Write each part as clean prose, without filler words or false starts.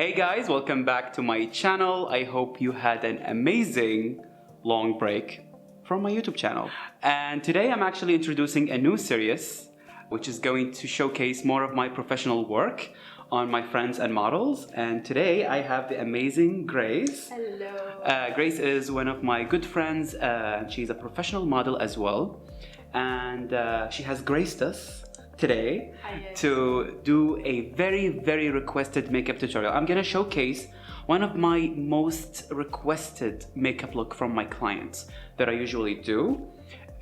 Hey guys, welcome back to my channel. I hope you had an amazing long break from my YouTube channel. And today I'm actually introducing a new series which is going to showcase more of my professional work on my friends and models. And today I have the amazing Grace. Hello. Grace is one of my good friends. She's a professional model as well. And she has graced us today to do a very requested makeup tutorial. I'm gonna showcase one of my most requested makeup look from my clients that I usually do.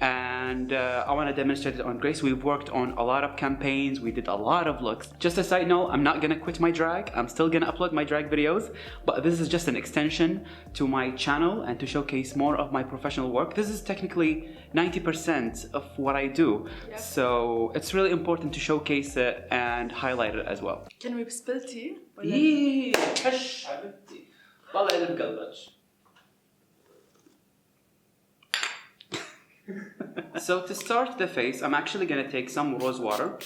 And I want to demonstrate it on Grace. We've worked on a lot of campaigns. We did a lot of looks. Just a side note, I'm not gonna quit my drag. I'm still gonna upload my drag videos, but this is just an extension to my channel and to showcase more of my professional work. This is technically 90% of what I do. Yep. So it's really important to showcase it and highlight it as well. Can we spill tea? هش حبيبتي والله اللي بقلبك. So to start the face, I'm actually going to take some rose water.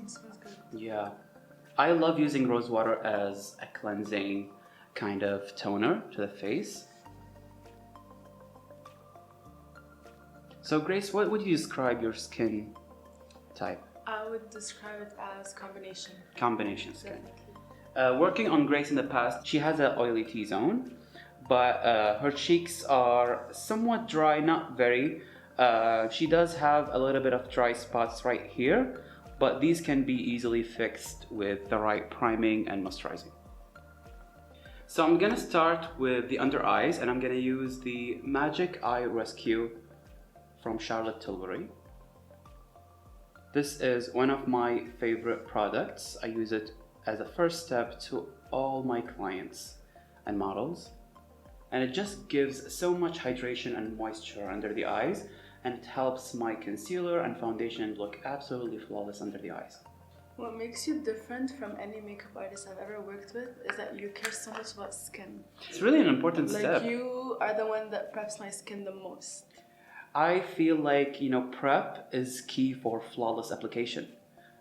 Smells good. Yeah. I love using rose water as a cleansing kind of toner to the face. So Grace, what would you describe your skin type? I would describe it as combination. Combination skin. Definitely. Working on Grace in the past, she has an oily T-zone. But her cheeks are somewhat dry, not very. She does have a little bit of dry spots right here, but these can be easily fixed with the right priming and moisturizing. So I'm gonna start with the under eyes, and I'm gonna use the Magic Eye Rescue from Tilbury. This is one of my favorite products. I use it as a first step to all my clients and models. And it just gives so much hydration and moisture under the eyes, and it helps my concealer and foundation look absolutely flawless under the eyes. What makes you different from any makeup artist I've ever worked with is that you care so much about skin. It's really an important step. Like, you are the one that preps my skin the most. I feel like, you know, prep is key for flawless application.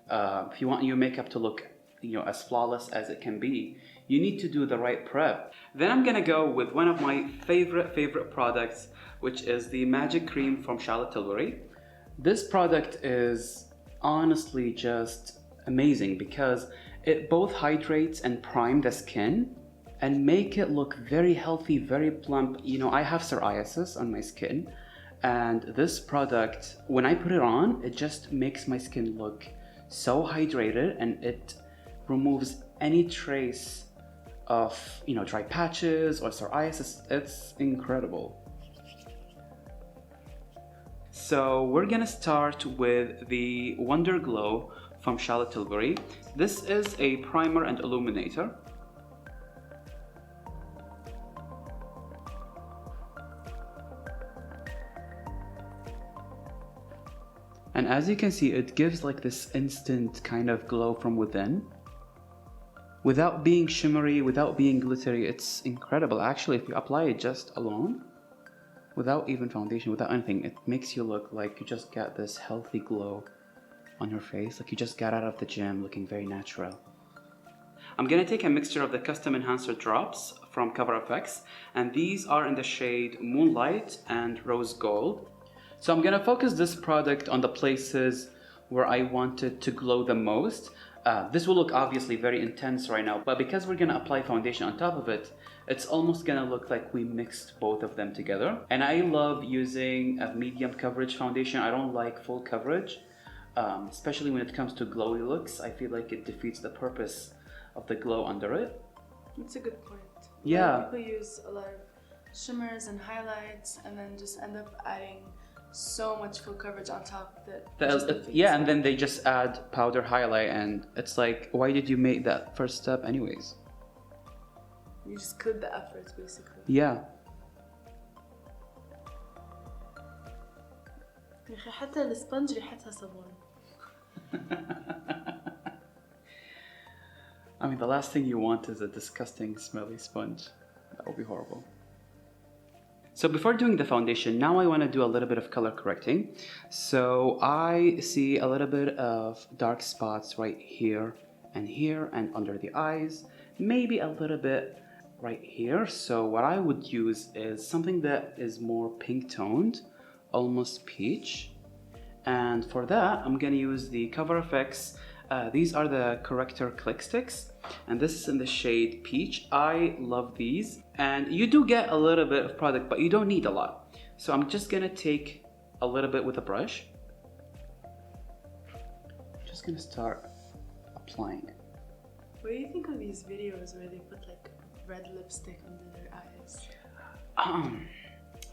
If you want your makeup to look, you know, as flawless as it can be, you need to do the right prep. Then I'm gonna go with one of my favorite products, which is the Magic Cream from Tilbury. This product is honestly just amazing because it both hydrates and primes the skin and make it look very healthy, very plump. You know, I have psoriasis on my skin, and this product, when I put it on, it just makes my skin look so hydrated, and it removes any trace of, you know, dry patches or psoriasis. It's incredible. So we're gonna start with the Wonderglow from Tilbury. This is a primer and illuminator. And as you can see, it gives like this instant kind of glow from within. Without being shimmery, without being glittery, it's incredible. Actually, if you apply it just alone, without even foundation, without anything, it makes you look like you just got this healthy glow on your face, like you just got out of the gym looking very natural. I'm gonna take a mixture of the Custom Enhancer drops from Cover FX, and these are in the shade Moonlight and Rose Gold. So I'm gonna focus this product on the places where I want it to glow the most. This will look obviously very intense right now, but because we're gonna apply foundation on top of it, it's almost gonna look like we mixed both of them together. And I love using a medium coverage foundation. I don't like full coverage, especially when it comes to glowy looks. I feel like it defeats the purpose of the glow under it. That's a good point. Yeah. People use a lot of shimmers and highlights and then just end up adding so much full coverage on top that yeah, and then they just add powder highlight, and it's like, why did you make that first step anyways? You just killed the effort basically. Yeah. يا أخي حتى السبنج ريحتها صابون. I mean, the last thing you want is a disgusting smelly sponge. That would be horrible. So before doing the foundation, now I want to do a little bit of color correcting. So I see a little bit of dark spots right here and under the eyes, maybe a little bit right here. So what I would use is something that is more pink toned, almost peach. And for that, I'm gonna use the Cover FX. These are the corrector click sticks, and this is in the shade peach. I love these, and you do get a little bit of product, but you don't need a lot. So I'm just gonna take a little bit with a brush. Just gonna start applying. What do you think of these videos where they put like red lipstick under their eyes?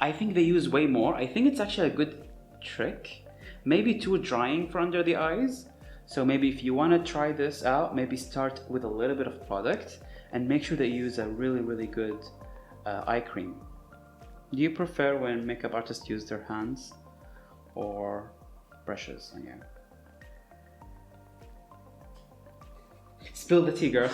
I think they use way more. I think it's actually a good trick. Maybe too drying for under the eyes. So maybe if you want to try this out, maybe start with a little bit of product and make sure that you use a really good eye cream. Do you prefer when makeup artists use their hands or brushes? Yeah. Spill the tea, girl.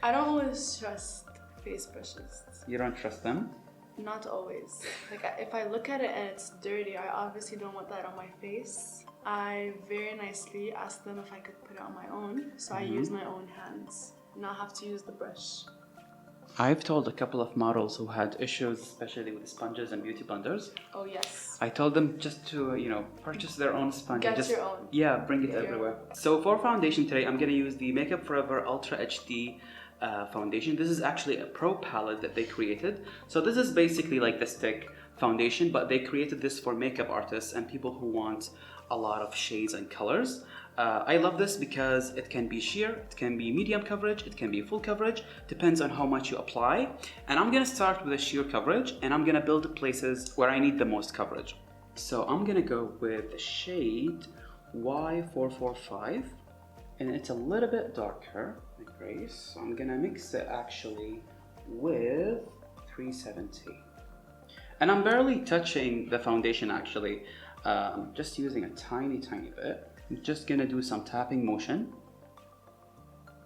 I don't always trust face brushes. You don't trust them? Not always. Like if I look at it and it's dirty, I obviously don't want that on my face. I very nicely asked them if I could put it on my own, so I use my own hands, not have to use the brush. I've told a couple of models who had issues, especially with sponges and beauty blenders. Oh yes. I told them just to, purchase their own sponge. Get your own. Yeah, bring it everywhere. So for foundation today, I'm gonna use the Makeup Forever Ultra HD foundation. This is actually a pro palette that they created. So this is basically like the stick foundation, but they created this for makeup artists and people who want a lot of shades and colors. I love this because it can be sheer, it can be medium coverage, it can be full coverage, depends on how much you apply. And I'm gonna start with a sheer coverage and I'm gonna build places where I need the most coverage. So I'm gonna go with the shade Y445, and it's a little bit darker, like gray. So I'm gonna mix it actually with 370. And I'm barely touching the foundation actually. I'm just using a tiny bit. I'm just gonna do some tapping motion.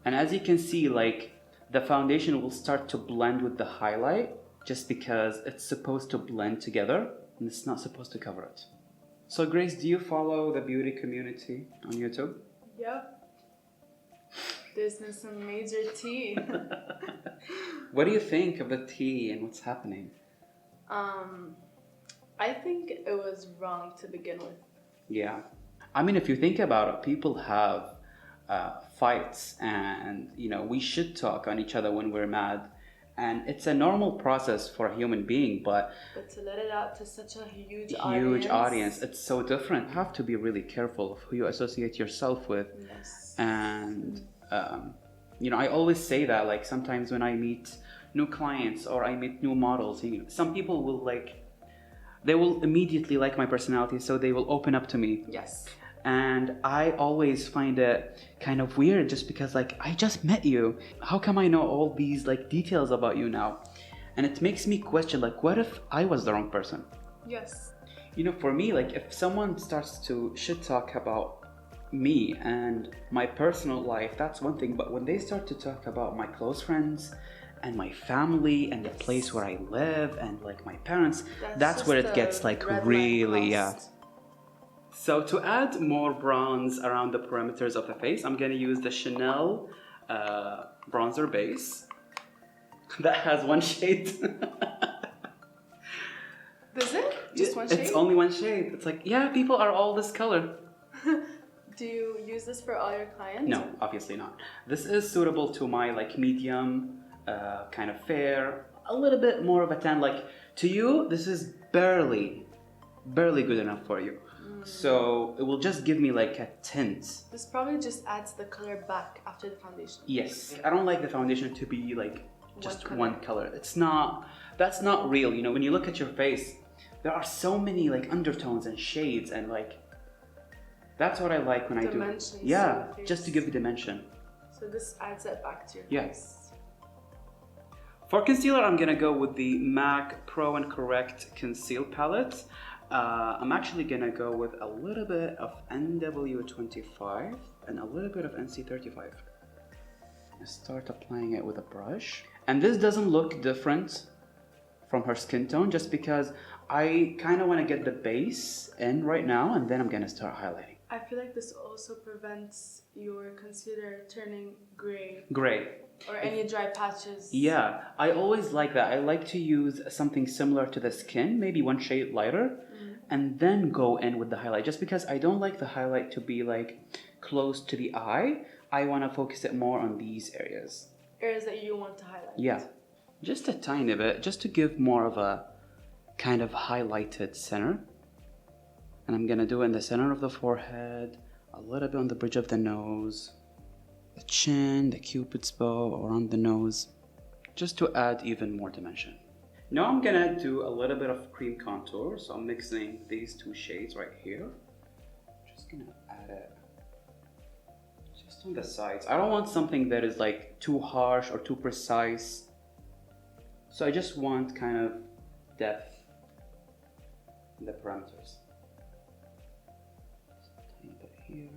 And as you can see, like the foundation will start to blend with the highlight just because it's supposed to blend together and it's not supposed to cover it. So Grace, do you follow the beauty community on YouTube? Yep. There's been some major tea. What do you think of the tea and what's happening? I think it was wrong to begin with. Yeah. I mean, if you think about it, people have fights and, we should talk on each other when we're mad. And it's a normal process for a human being, but to let it out to such a huge audience, it's so different. You have to be really careful of who you associate yourself with. Yes. And, I always say that, like, sometimes when I meet new clients or I meet new models, some people will they will immediately like my personality, so they will open up to me. Yes. And I always find it kind of weird just because I just met you. How come I know all these details about you now? And it makes me question what if I was the wrong person? Yes. For me, if someone starts to shit talk about me and my personal life, that's one thing. But when they start to talk about my close friends and my family and the place where I live and my parents, that's where it gets really, yeah. So to add more bronze around the perimeters of the face, I'm gonna use the Chanel bronzer base that has one shade. Does it? Just one shade? It's only one shade. It's yeah, people are all this color. Do you use this for all your clients? No, obviously not. This is suitable to my medium, kind of fair, a little bit more of a tan. To you, this is barely good enough for you. So it will just give me a tint. This probably just adds the color back after the foundation. Yes. I don't like the foundation to be just one color. It's not, that's not real. When you look at your face, there are so many undertones and shades and that's what I like when I do. Yeah, just to give the dimension. So this adds it back to your face. For concealer, I'm gonna go with the M.A.C Pro and Correct Conceal palette. I'm actually gonna go with a little bit of NW25 and a little bit of NC35. Start applying it with a brush. And this doesn't look different from her skin tone just because I kind of want to get the base in right now, and then I'm going to start highlighting. I feel like this also prevents your concealer turning gray. Gray. Or any dry patches. Yeah, I always like that. I like to use something similar to the skin, maybe one shade lighter, and then go in with the highlight. Just because I don't like the highlight to be like close to the eye, I want to focus it more on these areas. Areas that you want to highlight. Yeah, just a tiny bit, just to give more of a kind of highlighted center. And I'm gonna do it in the center of the forehead, a little bit on the bridge of the nose, the chin, the cupid's bow around the nose, just to add even more dimension. Now I'm gonna do a little bit of cream contour, so I'm mixing these two shades right here. Just gonna add it just on the sides. I don't want something that is like too harsh or too precise, so I just want kind of depth in the parameters. Just a tiny bit here.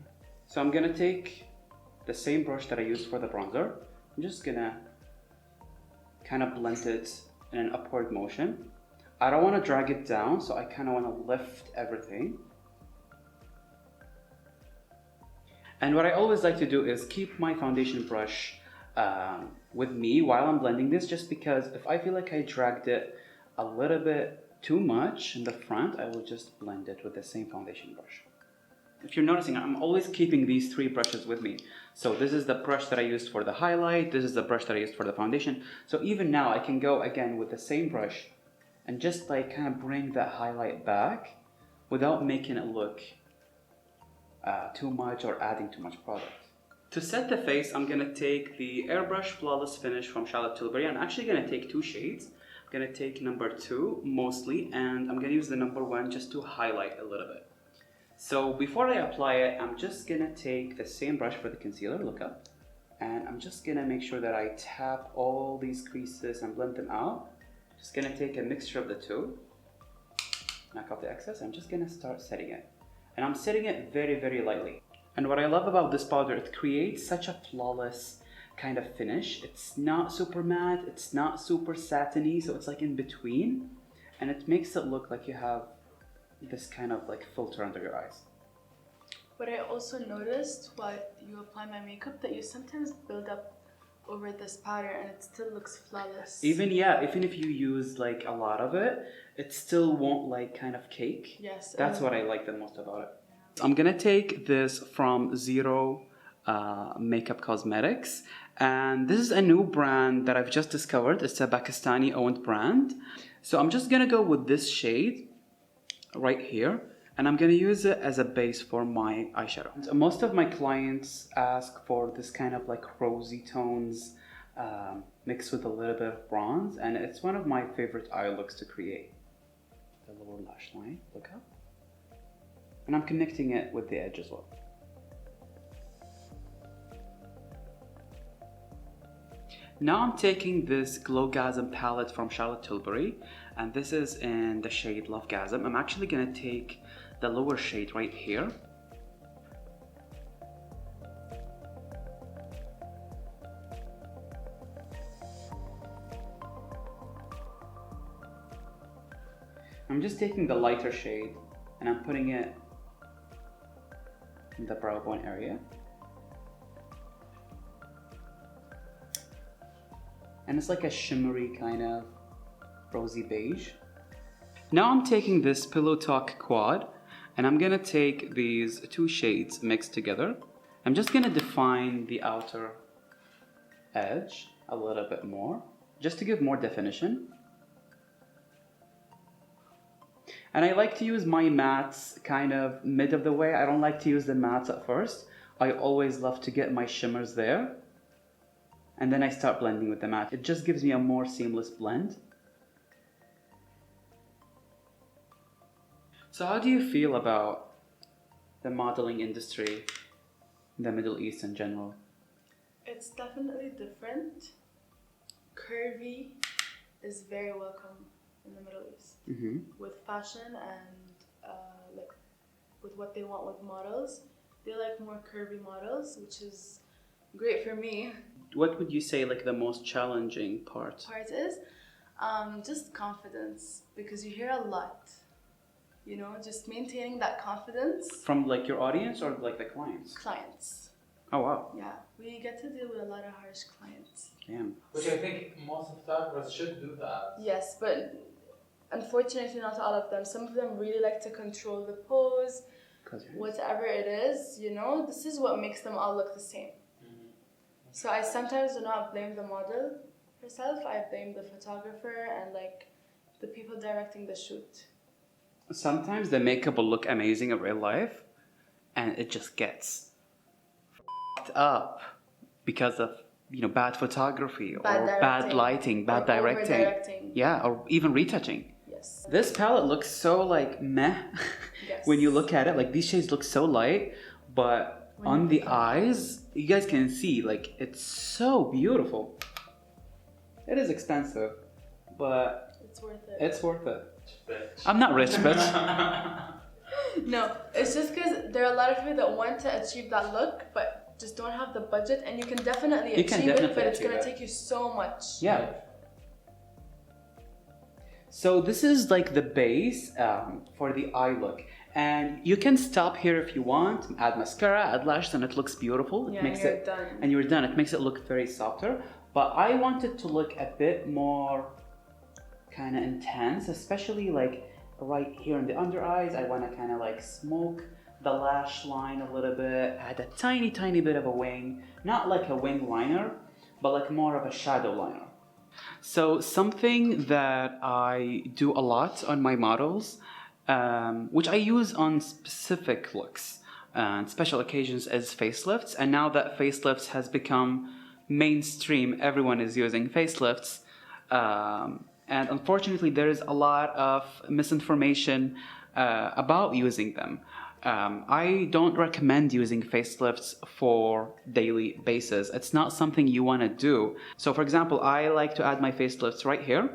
So I'm gonna take the same brush that I used for the bronzer. I'm just gonna kind of blend it in an upward motion. I don't want to drag it down, so I kind of want to lift everything. And what I always like to do is keep my foundation brush with me while I'm blending this, just because if I feel like I dragged it a little bit too much in the front, I will just blend it with the same foundation brush. If you're noticing, I'm always keeping these three brushes with me. So this is the brush that I used for the highlight, this is the brush that I used for the foundation. So even now I can go again with the same brush and just like kind of bring that highlight back without making it look too much or adding too much product. To set the face, I'm gonna take the Airbrush Flawless Finish from Tilbury. I'm actually gonna take two shades. I'm gonna take number 2 mostly, and I'm gonna use the number 1 just to highlight a little bit. So before I apply it, I'm just gonna take the same brush for the concealer, look up, and I'm just gonna make sure that I tap all these creases and blend them out. Just gonna take a mixture of the two, knock off the excess. I'm just gonna start setting it. And I'm setting it very, very lightly. And what I love about this powder, it creates such a flawless kind of finish. It's not super matte, it's not super satiny, so it's like in between. And it makes it look like you have this kind of like filter under your eyes. But I also noticed while you apply my makeup that you sometimes build up over this powder and it still looks flawless. Even if you use like a lot of it, it still won't like kind of cake. Yes. That's what I like the most about it. I'm gonna take this from Zero Makeup Cosmetics, and this is a new brand that I've just discovered. It's a Pakistani owned brand. So I'm just gonna go with this shade right here, and I'm gonna use it as a base for my eyeshadow. Most of my clients ask for this kind of like rosy tones mixed with a little bit of bronze, and it's one of my favorite eye looks to create. The lower lash line, look up. And I'm connecting it with the edge as well. Now I'm taking this LOVEGASM palette from Tilbury, and this is in the shade LOVEGASM. I'm actually gonna take the lower shade right here. I'm just taking the lighter shade and I'm putting it in the brow bone area. And it's like a shimmery kind of rosy beige. Now I'm taking this Pillow Talk Quad and I'm gonna take these two shades mixed together. I'm just gonna define the outer edge a little bit more, just to give more definition. And I like to use my mattes kind of mid of the way. I don't like to use the mattes at first. I always love to get my shimmers there. And then I start blending with the matte. It just gives me a more seamless blend. So how do you feel about the modeling industry in the Middle East in general? It's definitely different. Curvy is very welcome in the Middle East. With fashion and with what they want with models. They like more curvy models, which is great for me. What would you say like the most challenging part? Part is just confidence, because you hear a lot. You know, just maintaining that confidence. From like your audience or like the clients? Clients. Oh wow. Yeah, we get to deal with a lot of harsh clients. Damn. Which I think most of photographers should do that. Yes, but unfortunately not all of them. Some of them really like to control the pose, whatever it is, you know, this is what makes them all look the same. So I sometimes do not blame the model herself, I blame the photographer and like the people directing the shoot. Sometimes the makeup will look amazing in real life and it just gets f***ed up because of, you know, bad photography bad lighting, bad directing. Yeah, or even retouching. Yes. This palette looks so like meh. Yes. When you look at it, like these shades look so light, but on the eyes, you guys can see like it's so beautiful. It is expensive, but it's worth it. It's worth it. Bitch. I'm not rich, bitch. No, it's just because there are a lot of people that want to achieve that look, but just don't have the budget, and you can definitely achieve it, but it's going to take you so much. Yeah. So this is like the base for the eye look. And you can stop here if you want, add mascara, add lashes, and it looks beautiful. Yeah, It makes you're done. And you're done. It makes it look very softer. But I want it to look a bit more kind of intense, especially like right here in the under eyes. I want to kind of like smoke the lash line a little bit, add a tiny bit of a wing, not like a wing liner, but like more of a shadow liner. So something that I do a lot on my models, which I use on specific looks and special occasions, is facelifts. And now that facelifts has become mainstream, everyone is using facelifts. And unfortunately, there is a lot of misinformation about using them. I don't recommend using facelifts for daily basis. It's not something you want to do. So for example, I like to add my facelifts right here.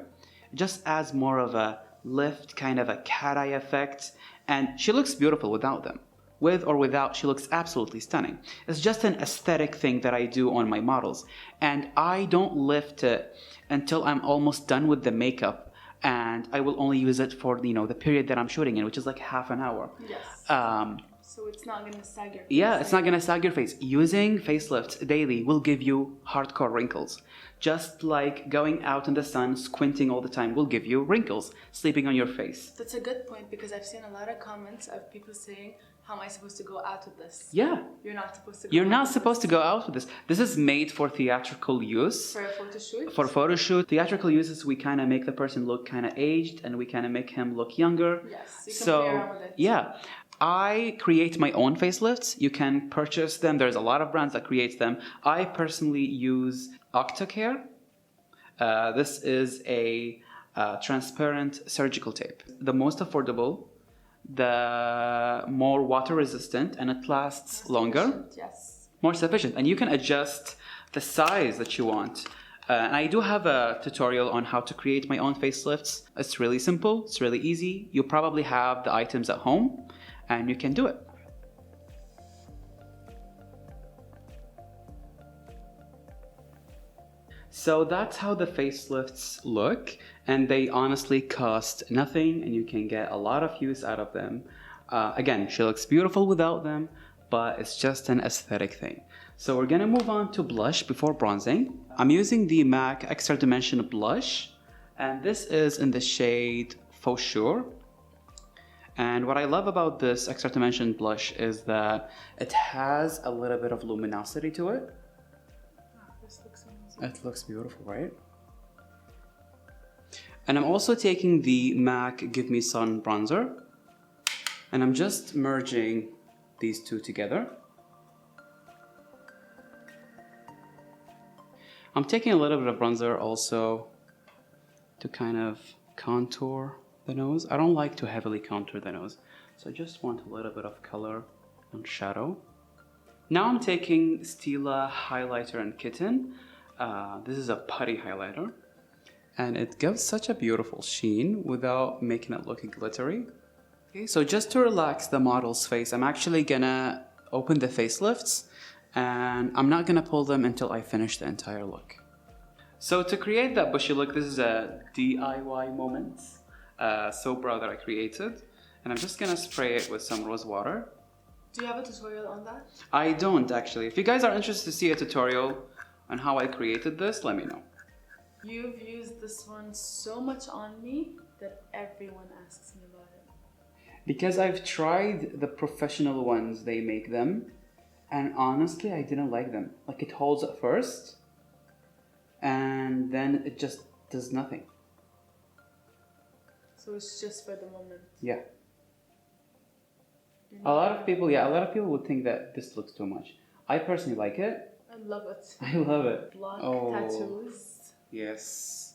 Just adds more of a lift, kind of a cat eye effect. And she looks beautiful without them. With or without, she looks absolutely stunning. It's just an aesthetic thing that I do on my models. And I don't lift it until I'm almost done with the makeup. And I will only use it for, you know, the period that I'm shooting in, which is like half an hour. Yes. So it's not going to sag your face. Yeah, it's not going to sag your face. Using facelifts daily will give you hardcore wrinkles. Just like going out in the sun, squinting all the time will give you wrinkles, sleeping on your face. That's a good point, because I've seen a lot of comments of people saying, how am I supposed to go out with this? Yeah. You're not supposed to go You're out not with supposed to go out with this. This is made for theatrical use. For a photo shoot? For photo shoot. Theatrical uses, we kind of make the person look kind of aged and we kind of make him look younger. Yes, you can play around with it. Yeah. I create my own facelifts. You can purchase them. There's a lot of brands that create them. I personally use Octacare. This is a transparent surgical tape. The most affordable, the more water resistant, and it lasts longer. Yes. More sufficient. And you can adjust the size that you want. And I do have a tutorial on how to create my own facelifts. It's really simple. It's really easy. You probably have the items at home and you can do it. So that's how the facelifts look, and they honestly cost nothing and you can get a lot of use out of them. Again, she looks beautiful without them, but it's just an aesthetic thing. So we're gonna move on to blush before bronzing. I'm using the M.A.C Extra Dimension Blush, and this is in the shade Faux Sure. And what I love about this Extra Dimension blush is that it has a little bit of luminosity to it. This looks amazing. It looks beautiful, right? And I'm also taking the M.A.C Give Me Sun bronzer, and I'm just merging these two together. I'm taking a little bit of bronzer also to kind of contour the nose. I don't like to heavily contour the nose, so I just want a little bit of color and shadow. Now I'm taking STILA highlighter and Kitten. This is a putty highlighter, and it gives such a beautiful sheen without making it look glittery. Okay, so just to relax the model's face, I'm actually gonna open the facelifts And I'm not gonna pull them until I finish the entire look. So to create that bushy look, this is a DIY moment, soap brow that I created. And I'm just gonna spray it with some rose water. Do you have a tutorial on that? I don't actually. If you guys are interested to see a tutorial on how I created this, let me know. You've used this one so much on me that everyone asks me about it. Because I've tried the professional ones, they make them, and honestly, I didn't like them. Like, it holds at first, and then it just does nothing. So it's just for the moment. Yeah. A lot of people would think that this looks too much. I personally like it. I love it. I love it. Block Oh. tattoos. Yes.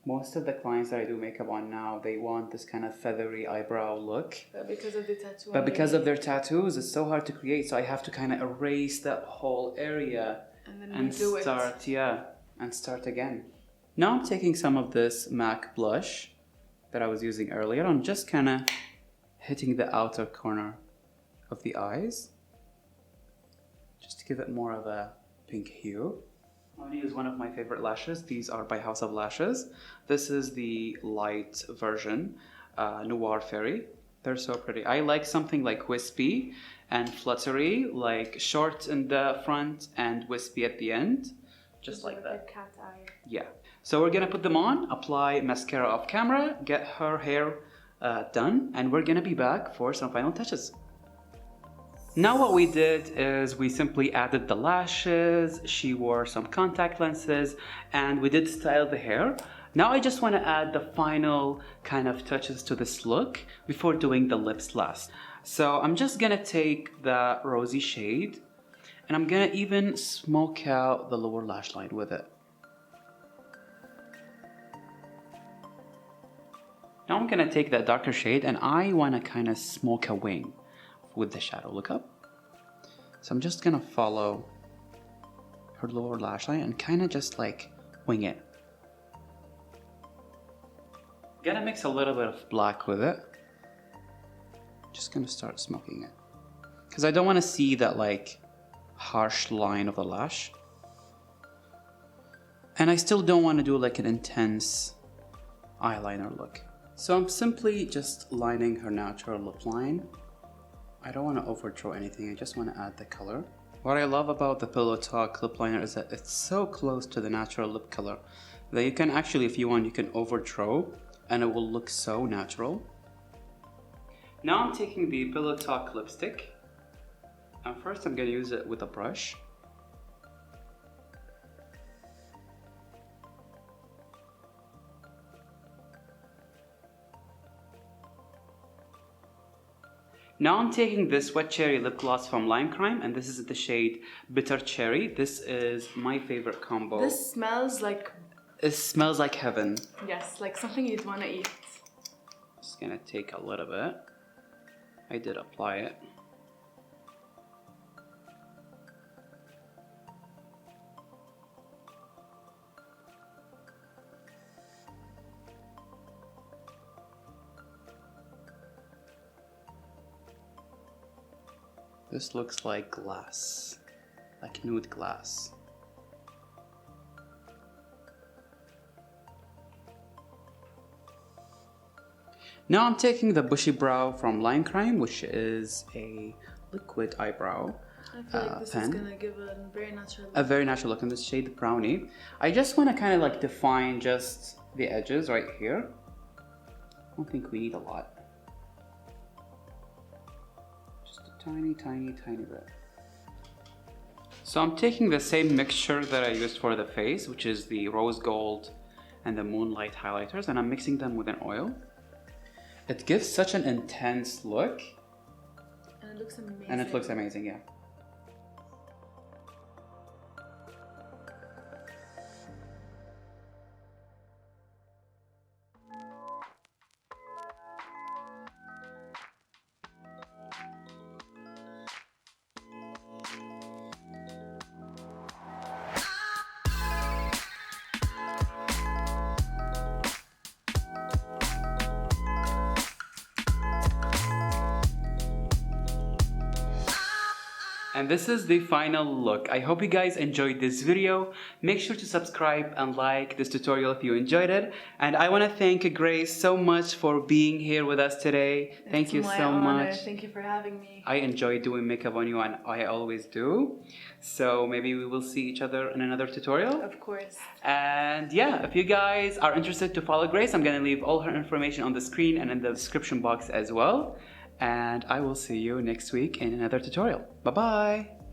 Most of the clients that I do makeup on now, they want this kind of feathery eyebrow look. But because of the tattoo. But because of their tattoos, it's so hard to create. So I have to kind of erase that whole area and then and redo start, and start again. Now I'm taking some of this M.A.C blush that I was using earlier. I'm just kind of hitting the outer corner of the eyes, just to give it more of a pink hue. I'm going to use one of my favorite lashes. These are by House of Lashes. This is the LITE version, Noir Fairy. They're so pretty. I like something like wispy and fluttery, like short in the front and wispy at the end, just like that. A cat eye. Yeah. So we're gonna put them on, apply mascara off camera, get her hair done, and we're gonna be back for some final touches. Now what we did is we simply added the lashes, she wore some contact lenses, and we did style the hair. Now I just want to add the final kind of touches to this look before doing the lips last. So I'm just gonna take the rosy shade, and I'm gonna even smoke out the lower lash line with it. Now I'm gonna take that darker shade and I wanna kind of smoke a wing with the shadow. Look up. So I'm just gonna follow her lower lash line and kind of just like wing it. Gonna mix a little bit of black with it. Just gonna start smoking it. Because I don't wanna see that like harsh line of the lash. And I still don't wanna do like an intense eyeliner look. So I'm simply just lining her natural lip line. I don't want to overdraw anything, I just want to add the color. What I love about the Pillow Talk lip liner is that it's so close to the natural lip color that you can actually, if you want, you can overdraw and it will look so natural. Now I'm taking the Pillow Talk lipstick, and first I'm going to use it with a brush. Now I'm taking this Wet Cherry lip gloss from LIMECRIME, and this is the shade Bitter Cherry. This is my favorite combo. This smells like... It smells like heaven. Yes, like something you'd want to eat. Just gonna take a little bit. I did apply it. This looks like glass, like nude glass. Now I'm taking the Bushy Brow from LIMECRIME, which is a liquid eyebrow I feel like this pen. is gonna give a very natural look. A very natural look in this shade, Brownie. I just want to kind of like define just the edges right here. I don't think we need a lot. Tiny, tiny, tiny bit. So I'm taking the same mixture that I used for the face, which is the rose gold and the Moonlight highlighters, and I'm mixing them with an oil. It gives such an intense look. And it looks amazing. And it looks amazing, yeah. And this is the final look. I hope you guys enjoyed this video. Make sure to subscribe and like this tutorial if you enjoyed it. And I want to thank Grace so much for being here with us today. Thank you so much. Thank you for having me. I enjoy doing makeup on you, and I always do. So maybe we will see each other in another tutorial. Of course. And yeah, if you guys are interested to follow Grace, I'm going to leave all her information on the screen and in the description box as well. And I will see you next week in another tutorial. Bye-bye.